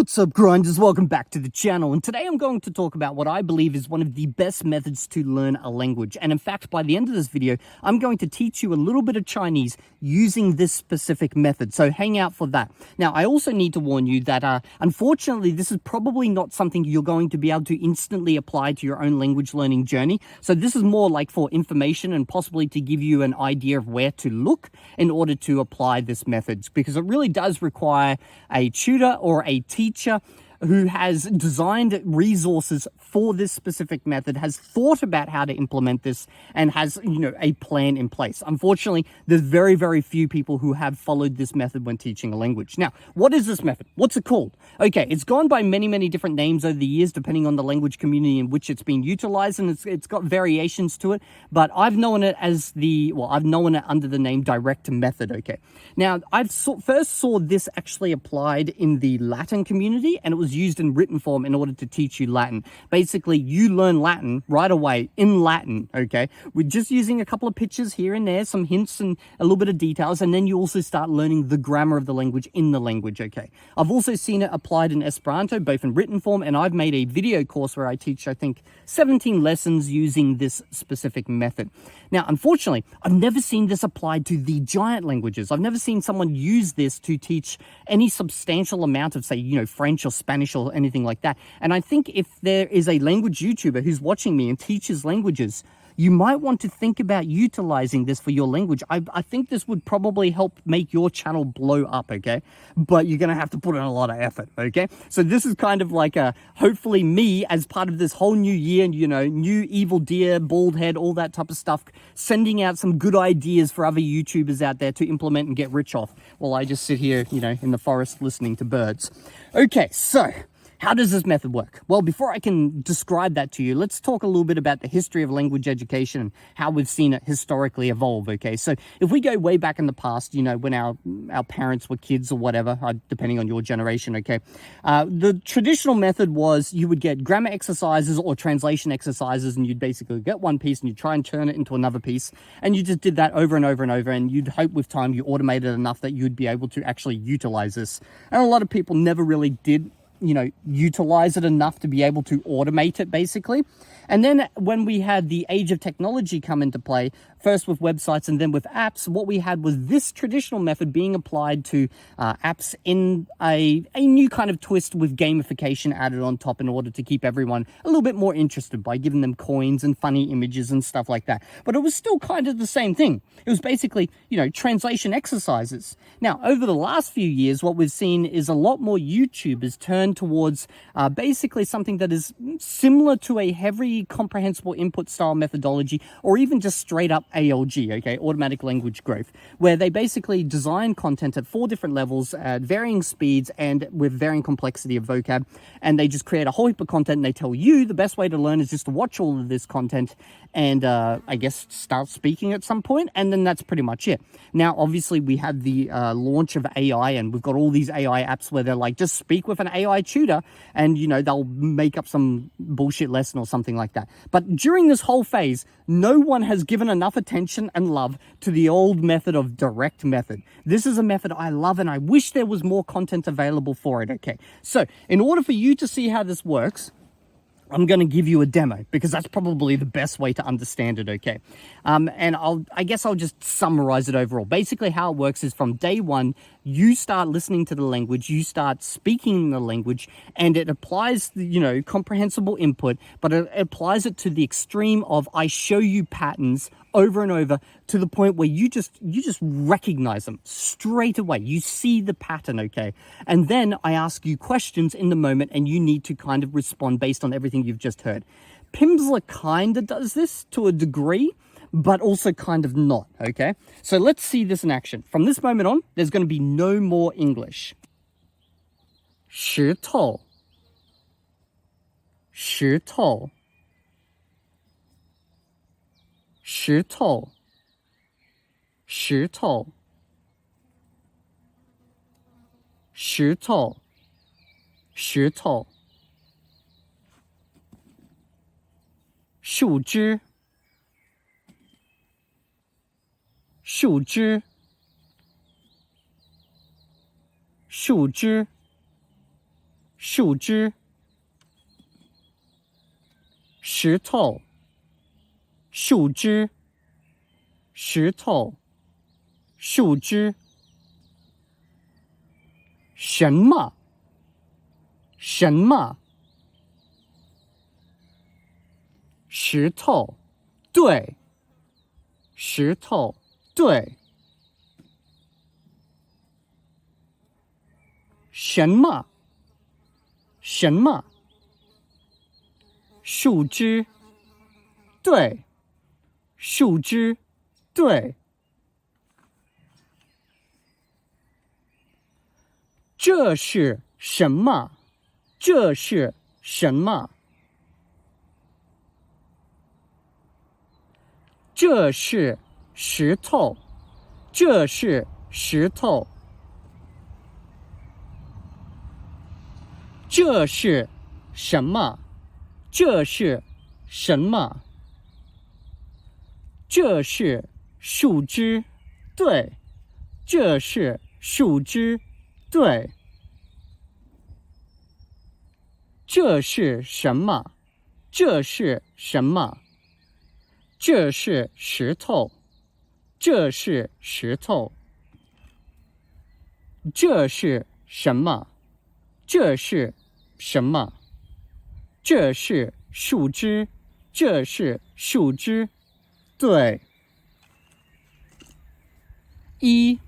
What's up, grinders? Welcome back to the channel, and today I'm going to talk about what I believe is one of the best methods to learn a language. And in fact, by the end of this video, I'm going to teach you a little bit of Chinese using this specific method, so hang out for that. Now, I also need to warn you that unfortunately, this is probably not something you're going to be able to instantly apply to your own language learning journey. So this is more like for information and possibly to give you an idea of where to look in order to apply this method, because it really does require a tutor or a teacher who has designed resources for this specific method, has thought about how to implement this, and has, a plan in place. Unfortunately, there's very, very few people who have followed this method when teaching a language. Now, what is this method? What's it called? Okay, it's gone by many, many different names over the years, depending on the language community in which it's been utilized, and it's got variations to it, but I've known it as I've known it under the name direct method, okay? Now, first saw this actually applied in the Latin community, and it was used in written form in order to teach you Latin. Basically, you learn Latin right away in Latin, okay? We're just using a couple of pictures here and there, some hints and a little bit of details, and then you also start learning the grammar of the language in the language, okay? I've also seen it applied in Esperanto, both in written form, and I've made a video course where I teach, I think, 17 lessons using this specific method. Now, unfortunately, I've never seen this applied to the giant languages. I've never seen someone use this to teach any substantial amount of, say, French or Spanish or anything like that. And I think if there is a language YouTuber who's watching me and teaches languages, you might want to think about utilizing this for your language. I think this would probably help make your channel blow up, okay? But you're going to have to put in a lot of effort, okay? So this is kind of like hopefully me as part of this whole new year, new Evildea, bald head, all that type of stuff, sending out some good ideas for other YouTubers out there to implement and get rich off while I just sit here, in the forest listening to birds. Okay, so how does this method work? Well, before I can describe that to you, let's talk a little bit about the history of language education and how we've seen it historically evolve, okay? So if we go way back in the past, when our parents were kids or whatever, depending on your generation, okay? The traditional method was you would get grammar exercises or translation exercises, and you'd basically get one piece and you'd try and turn it into another piece, and you just did that over and over and over, and you'd hope with time you automated enough that you'd be able to actually utilize this. And a lot of people never really did utilize it enough to be able to automate it, basically. And then when we had the age of technology come into play, first with websites and then with apps, what we had was this traditional method being applied to apps in a new kind of twist with gamification added on top in order to keep everyone a little bit more interested by giving them coins and funny images and stuff like that. But it was still kind of the same thing. It was basically, translation exercises. Now, over the last few years, what we've seen is a lot more YouTubers turn towards basically something that is similar to a heavy comprehensible input style methodology, or even just straight up ALG, okay, automatic language growth, where they basically design content at 4 different levels at varying speeds and with varying complexity of vocab, and they just create a whole heap of content, and they tell you the best way to learn is just to watch all of this content and I guess start speaking at some point, and then that's pretty much it. Now, obviously, we have the launch of AI, and we've got all these AI apps where they're like, just speak with an AI tutor, and, they'll make up some bullshit lesson or something like that. But during this whole phase, no one has given enough attention and love to the old method of direct method. This is a method I love, and I wish there was more content available for it, okay? So, in order for you to see how this works, I'm going to give you a demo, because that's probably the best way to understand it, okay? And I guess I'll just summarize it overall. Basically, how it works is from day one, you start listening to the language, you start speaking the language, and it applies, comprehensible input, but it applies it to the extreme of I show you patterns over and over to the point where you just recognize them straight away. You see the pattern, okay? And then I ask you questions in the moment, and you need to kind of respond based on everything you've just heard. Pimsleur kind of does this to a degree, but also kind of not, okay? So let's see this in action. From this moment on, there's going to be no more English. 石头 石头 石头 石头 石头 石头 树枝 树枝 树枝树枝，石头，树枝，石头，树枝，什么？什么？石头，对，石头，对。什么？什么？树枝，对，树枝，对。这是什么？这是什么？这是石头，这是石头。这是什么？这是什么？这是树枝，对，这是树枝，对。这是什么？这是什么？这是石头，这是石头。这是什么？这是什么？这是树枝，这是树枝，对。一、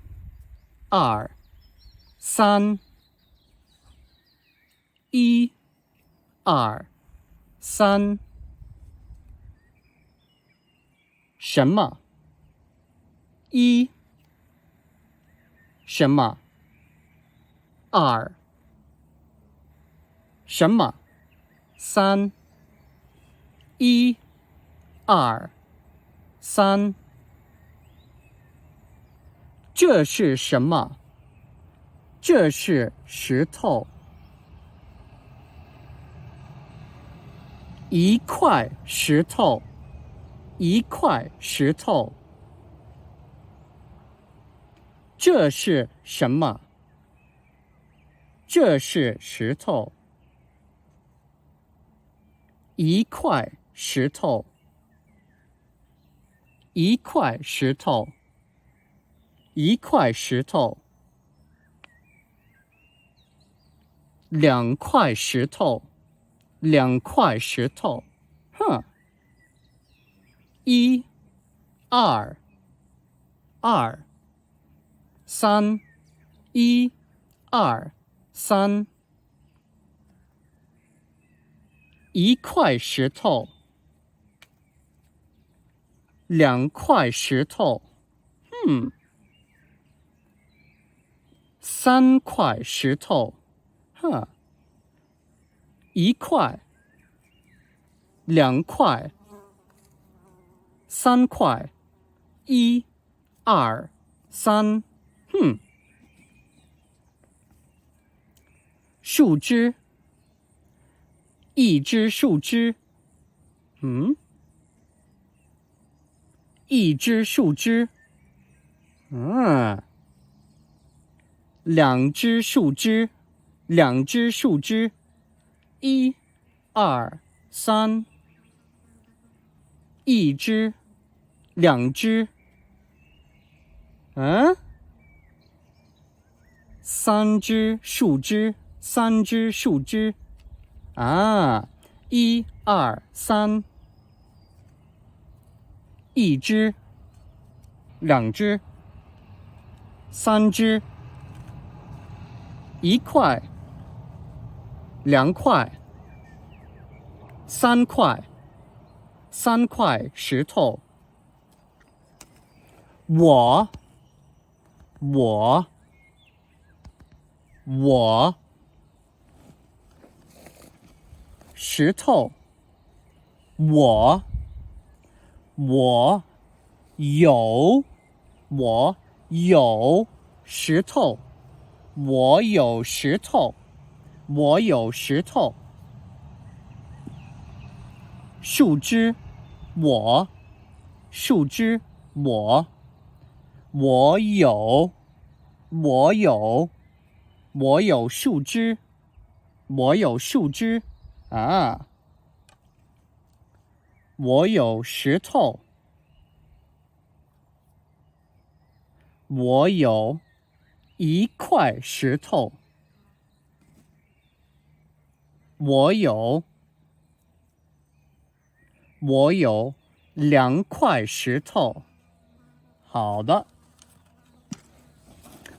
二、三，一、二、三。什么？一，什么？二，什么？三，一、二、三。这是什么？这是石头。一块石头，一块石头。这是什么？这是石头。一块石头，一块石头，一块石头。两块石头，两块石头。哼。一、二、二、三，一、二、三。一块石头，两块石头。三块石头。一块，两块，三块，一、二、三。树枝，一只树枝。一只树枝。两只树枝，两只树枝。一、二、三。一只，两只。三只树枝，三只树枝。一、二、三。一只，两只，三只。一块，两块，三块，三块石头。我，石头。我有石头。我有石头。我有石头。树枝，树枝，我有树枝。我有树枝啊，我有石头，我有一块石头，我有两块石头。好的。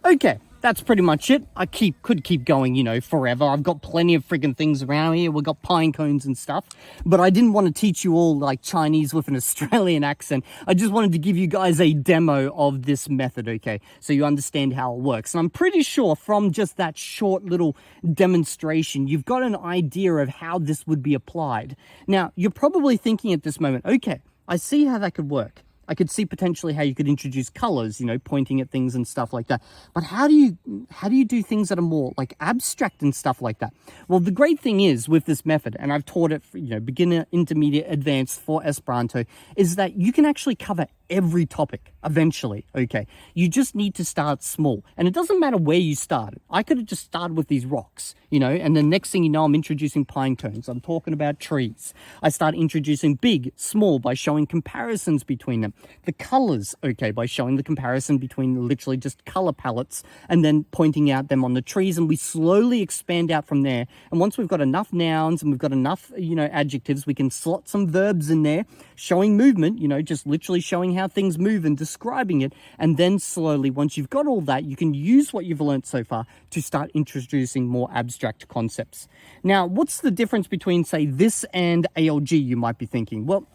Okay, that's pretty much it. I could keep going, forever. I've got plenty of friggin' things around here. We've got pine cones and stuff. But I didn't want to teach you all like Chinese with an Australian accent. I just wanted to give you guys a demo of this method, okay? So you understand how it works. And I'm pretty sure from just that short little demonstration, you've got an idea of how this would be applied. Now, you're probably thinking at this moment, okay, I see how that could work. I could see potentially how you could introduce colors, pointing at things and stuff like that. But how do you do things that are more like abstract and stuff like that? Well, the great thing is with this method, and I've taught it for, beginner, intermediate, advanced for Esperanto, is that you can actually cover every topic eventually, okay? You just need to start small. And it doesn't matter where you started. I could have just started with these rocks, and the next thing you know, I'm introducing pine cones. I'm talking about trees. I start introducing big, small by showing comparisons between them. The colors, okay, by showing the comparison between literally just color palettes and then pointing out them on the trees. And we slowly expand out from there. And once we've got enough nouns and we've got enough, adjectives, we can slot some verbs in there showing movement, just literally showing how things move and describing it. And then slowly, once you've got all that, you can use what you've learned so far to start introducing more abstract concepts. Now, what's the difference between, say, this and ALG, you might be thinking? Well,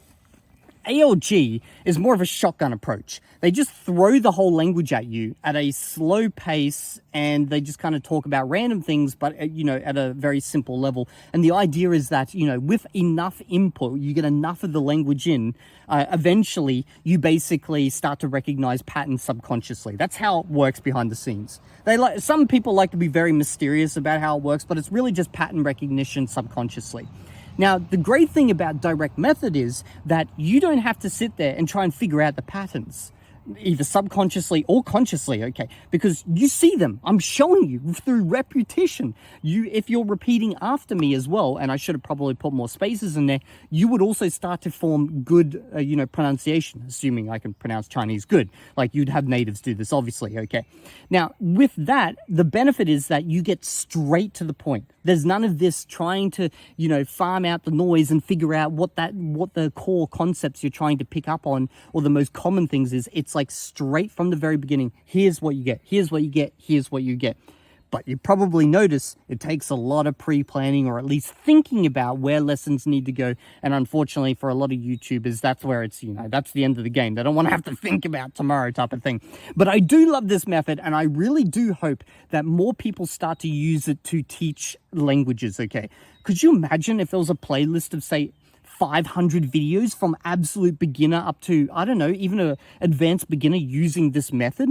ALG is more of a shotgun approach. They just throw the whole language at you at a slow pace, and they just kind of talk about random things, but, at a very simple level. And the idea is that, with enough input, you get enough of the language in, eventually you basically start to recognize patterns subconsciously. That's how it works behind the scenes. Some people like to be very mysterious about how it works, but it's really just pattern recognition subconsciously. Now, the great thing about direct method is that you don't have to sit there and try and figure out the patterns, either subconsciously or consciously, okay? Because you see them. I'm showing you through repetition. If you're repeating after me as well, and I should have probably put more spaces in there, you would also start to form good, pronunciation, assuming I can pronounce Chinese good. Like you'd have natives do this, obviously, okay? Now, with that, the benefit is that you get straight to the point. There's none of this trying to, farm out the noise and figure out what the core concepts you're trying to pick up on, or the most common things is. It's like straight from the very beginning. Here's what you get. Here's what you get. Here's what you get. But you probably notice it takes a lot of pre-planning, or at least thinking about where lessons need to go. And unfortunately for a lot of YouTubers, that's where it's, that's the end of the game. They don't want to have to think about tomorrow type of thing. But I do love this method, and I really do hope that more people start to use it to teach languages, okay? Could you imagine if there was a playlist of, say, 500 videos from absolute beginner up to, I don't know, even an advanced beginner using this method?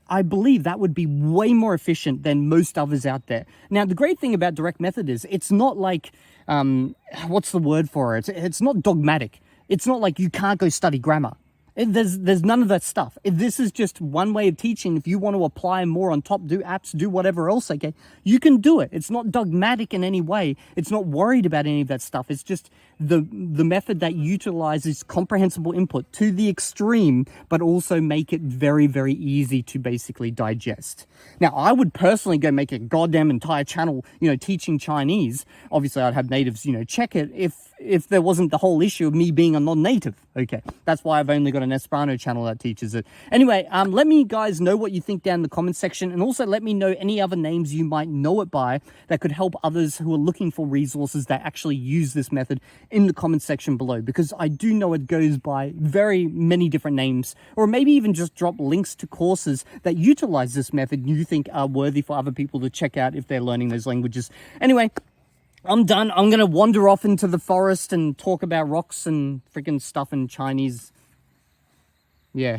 I believe that would be way more efficient than most others out there. Now, the great thing about direct method is it's not like, what's the word for it? It's not dogmatic. It's not like you can't go study grammar. There's none of that stuff. This is just one way of teaching. If you want to apply more on top, do apps, do whatever else, okay, you can do it. It's not dogmatic in any way. It's not worried about any of that stuff. It's just the method that utilizes comprehensible input to the extreme, but also make it very, very easy to basically digest. Now, I would personally go make a goddamn entire channel, teaching Chinese. Obviously, I'd have natives, check it if there wasn't the whole issue of me being a non-native. Okay, that's why I've only got an Esperanto channel that teaches it. Anyway, let me guys know what you think down in the comment section, and also let me know any other names you might know it by that could help others who are looking for resources that actually use this method in the comment section below, because I do know it goes by very many different names. Or maybe even just drop links to courses that utilize this method you think are worthy for other people to check out if they're learning those languages. Anyway, I'm done. I'm going to wander off into the forest and talk about rocks and freaking stuff in Chinese. Yeah.